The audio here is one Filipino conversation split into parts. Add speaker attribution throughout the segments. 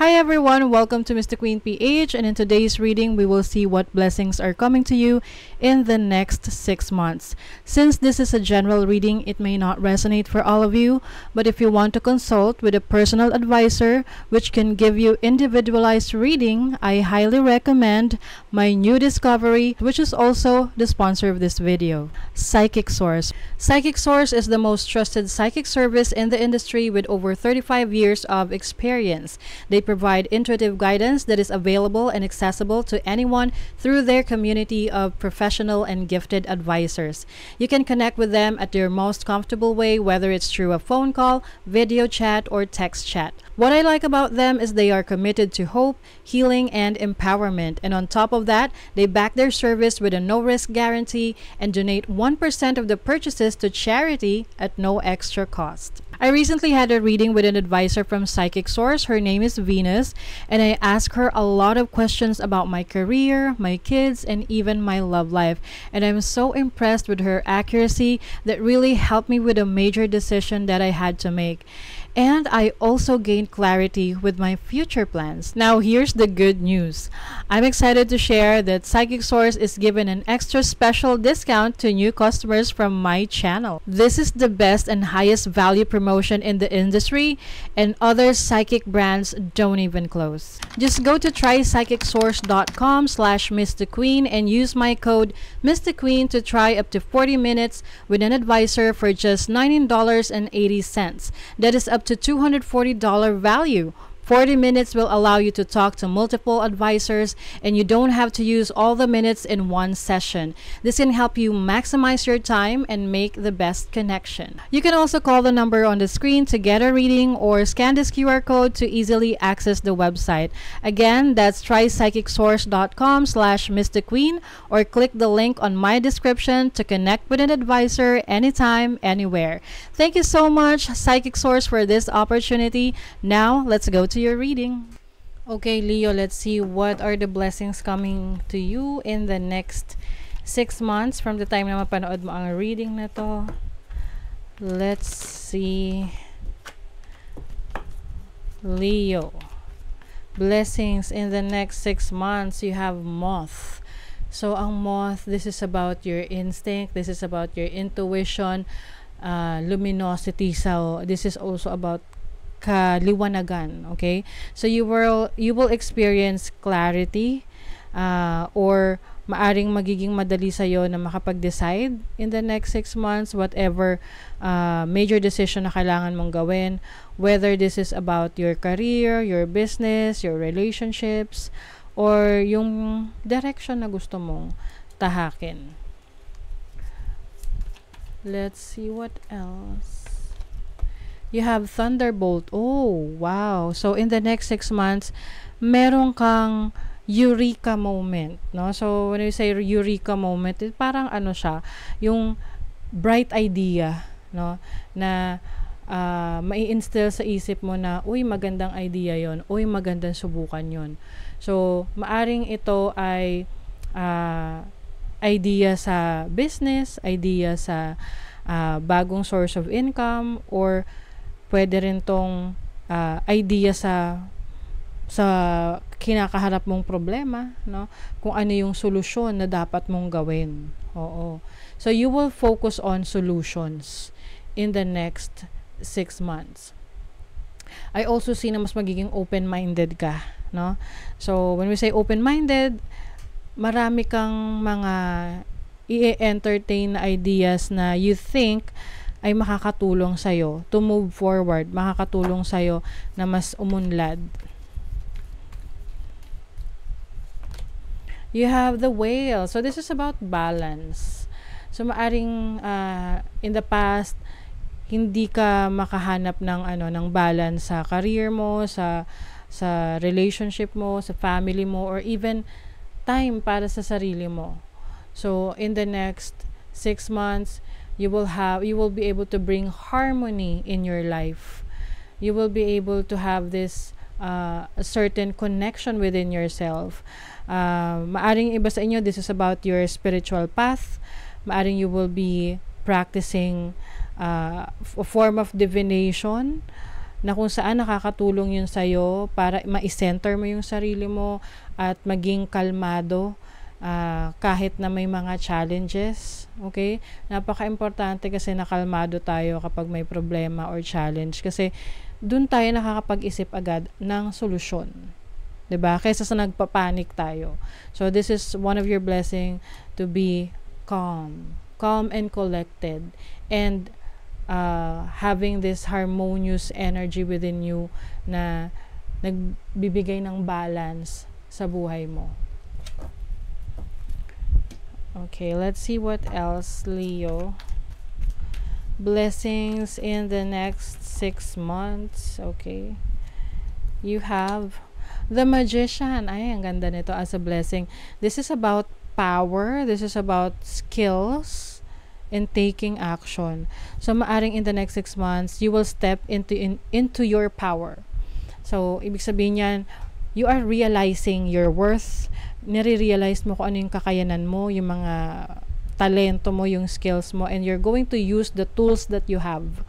Speaker 1: Hi everyone, welcome to Mr. Queen PH, and in today's reading we will see what blessings are coming to you in the next 6 months. Since this is a general reading, it may not resonate for all of you, but if you want to consult with a personal advisor which can give you individualized reading, I highly recommend my new discovery, which is also the sponsor of this video, Psychic Source. Psychic Source is the most trusted psychic service in the industry with over 35 years of experience. They provide intuitive guidance that is available and accessible to anyone through their community of professional and gifted advisors. You can connect with them at your most comfortable way, whether it's through a phone call, video chat, or text chat. What I like about them is they are committed to hope, healing, and empowerment. And on top of that, they back their service with a no-risk guarantee and donate 1% of the purchases to charity at no extra cost. I recently had a reading with an advisor from Psychic Source. Her name is Venus, and I asked her a lot of questions about my career, my kids, and even my love life. And I'm so impressed with her accuracy that really helped me with a major decision that I had to make. And I also gained clarity with my future plans. Now here's the good news. I'm excited to share that Psychic Source is giving an extra special discount to new customers from my channel. This is the best and highest value promotion in the industry, and other psychic brands don't even close. Just go to trypsychicsource.com/MrQueen and use my code MrQueen to try up to 40 minutes with an advisor for just $19.80. That is up to $240 value. 40 minutes will allow you to talk to multiple advisors, and you don't have to use all the minutes in one session. This can help you maximize your time and make the best connection. You can also call the number on the screen to get a reading or scan this QR code to easily access the website. Again, that's trypsychicsource.com/MrQueen, or click the link on my description to connect with an advisor anytime, anywhere. Thank you so much, Psychic Source, for this opportunity. Now, let's go to your reading. Okay, Leo, let's see what are the blessings coming to you in the next 6 months from the time na mapanood mo ang reading na to. Let's see. Leo, blessings in the next 6 months. You have Moth. So ang Moth, this is about your instinct, this is about your intuition, luminosity. So this is also about kaliwanagan. Okay, so you will experience clarity, or maaring magiging madali sa'yo na makapag-decide in the next 6 months whatever major decision na kailangan mong gawin, whether this is about your career, your business, your relationships, or yung direction na gusto mong tahakin. Let's see what else. You have Thunderbolt. Oh, wow. So, in the next 6 months, meron kang eureka moment, no? So, when you say eureka moment, parang ano siya, yung bright idea, no? Na mai-instill sa isip mo na, uy, magandang idea yon, uy, magandang subukan yon. So, maaring ito ay idea sa business, idea sa bagong source of income, or pwede rin tong idea sa kinakaharap mong problema, no? Kung ano yung solusyon na dapat mong gawin. Oo. So you will focus on solutions in the next 6 months. I also see na mas magiging open-minded ka, no? So when we say open-minded, marami kang mga i-entertain na ideas na you think ay makakatulong sa'yo to move forward, makakatulong sa'yo na mas umunlad. You have the Whale. So, this is about balance. So, maaring in the past, hindi ka makahanap ng balance sa career mo, sa relationship mo, sa family mo, or even time para sa sarili mo. So, in the next 6 months, you will be able to bring harmony in your life. You will be able to have this a certain connection within yourself. Maaring iba sa inyo, this is about your spiritual path. Maaring you will be practicing a form of divination, na kung saan nakakatulong yun sa'yo para ma-center mo yung sarili mo at maging kalmado kahit na may mga challenges. Okay? Napaka-importante kasi nakalmado tayo kapag may problema or challenge kasi dun tayo nakakapag-isip agad ng solusyon. 'Di ba? Kaysa sa nagpapanik tayo. So this is one of your blessing to be calm and collected, and having this harmonious energy within you na nagbibigay ng balance sa buhay mo. Okay, let's see what else, Leo. Blessings in the next 6 months. Okay. You have the Magician. Ay, ang ganda nito as a blessing. This is about power. This is about skills in taking action. So, maaring in the next 6 months, you will step into your power. So, ibig sabihin yan, you are realizing your worth. Nare-realize mo kung ano yung kakayanan mo, yung mga talento mo, yung skills mo, and you're going to use the tools that you have.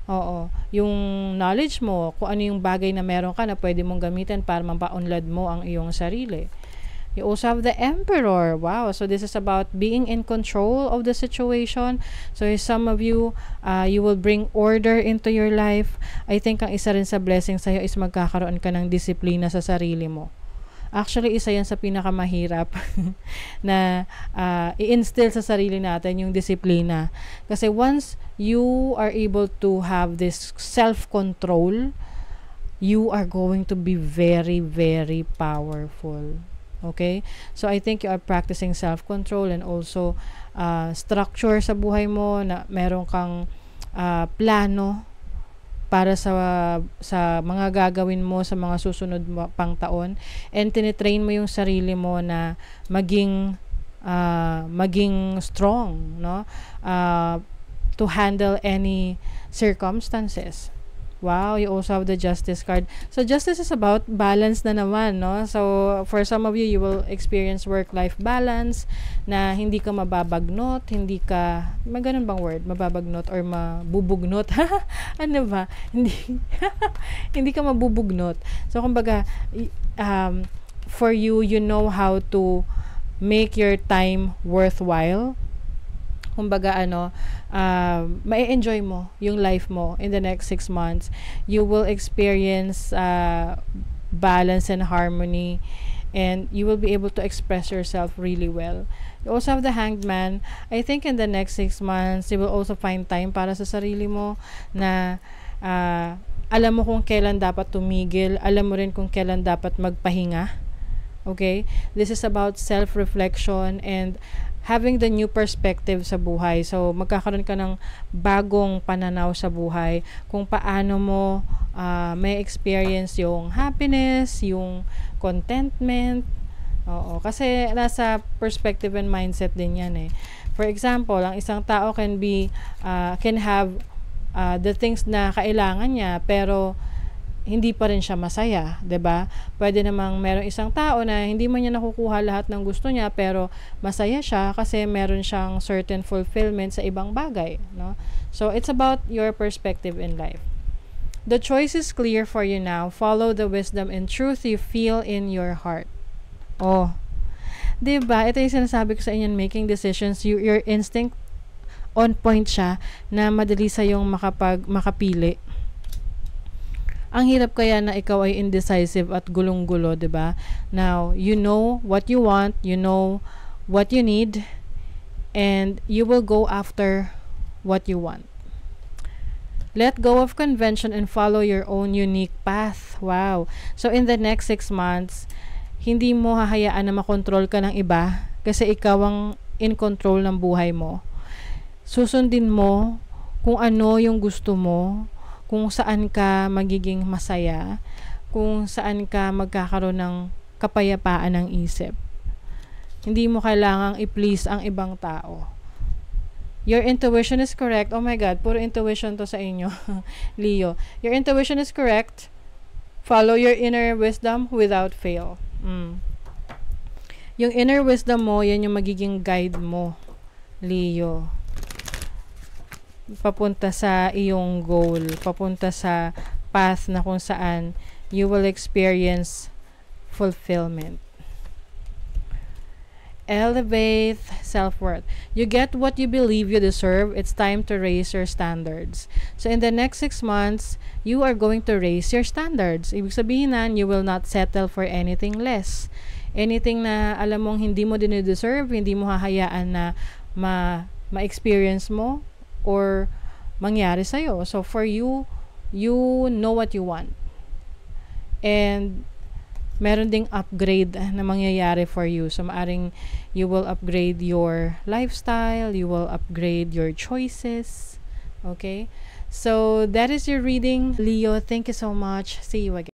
Speaker 1: Oo. Yung knowledge mo, kung ano yung bagay na meron ka na pwede mong gamitin para mapaunlad mo ang iyong sarili. You also have the Emperor. Wow. So this is about being in control of the situation. So some of you, you will bring order into your life. I think ang isa rin sa blessing sa'yo is magkakaroon ka ng disiplina sa sarili mo. Actually, isa yan sa pinakamahirap na i-instill sa sarili natin yung disiplina. Kasi once you are able to have this self-control, you are going to be very, very powerful. Okay? So, I think you are practicing self-control and also structure sa buhay mo, na meron kang plano para sa mga gagawin mo sa mga susunod pang taon, and tinitrain mo yung sarili mo na maging strong, no? To handle any circumstances. Wow, you also have the Justice card. So, Justice is about balance na naman, no? So, for some of you, you will experience work-life balance na hindi ka mababagnot, may ganun bang word? Mababagnot or mabubugnot? Ano ba? Hindi ka mabubugnot. So, kumbaga, for you, you know how to make your time worthwhile. Kumbaga ma-enjoy mo yung life mo in the next 6 months. You will experience balance and harmony, and you will be able to express yourself really well. You also have the Hanged Man. I think in the next 6 months, you will also find time para sa sarili mo na alam mo kung kailan dapat tumigil, alam mo rin kung kailan dapat magpahinga. Okay? This is about self-reflection and having the new perspective sa buhay. So, magkakaroon ka ng bagong pananaw sa buhay kung paano mo may experience yung happiness, yung contentment. Oo. Kasi nasa perspective and mindset din yan eh. For example, ang isang tao can have the things na kailangan niya, pero hindi pa rin siya masaya, 'di ba? Pwede namang merong isang tao na hindi man niya nakukuha lahat ng gusto niya, pero masaya siya kasi meron siyang certain fulfillment sa ibang bagay, no? So it's about your perspective in life. The choice is clear for you now. Follow the wisdom and truth you feel in your heart. Oh. 'Di ba? Ito yung sinasabi ko sa inyo, making decisions, your instinct on point siya na madali sa yung makapili. Ang hirap kaya na ikaw ay indecisive at gulong-gulo, 'di ba? Now, you know what you want, you know what you need, and you will go after what you want. Let go of convention and follow your own unique path. Wow. So in the next 6 months, hindi mo hahayaan na makontrol ka ng iba kasi ikaw ang in control ng buhay mo. Susundin mo kung ano yung gusto mo, kung saan ka magiging masaya, kung saan ka magkakaroon ng kapayapaan ng isip. Hindi mo kailangang i-please ang ibang tao. Your intuition is correct. Oh my God, puro intuition to sa inyo, Leo. Your intuition is correct. Follow your inner wisdom without fail. Yung inner wisdom mo, yan yung magiging guide mo, Leo. Papunta sa iyong goal, papunta sa path na kung saan you will experience fulfillment. Elevate self-worth. You get what you believe you deserve. It's time to raise your standards. So in the next 6 months, you are going to raise your standards. Ibig sabihin na, you will not settle for anything less. Anything na alam mong hindi mo dine-deserve, hindi mo hahayaan na ma-experience mo or mangyari sa'yo. So for you, you know what you want. And meron ding upgrade na mangyayari for you. So, maaring you will upgrade your lifestyle, you will upgrade your choices. Okay? So, that is your reading. Leo, thank you so much. See you again.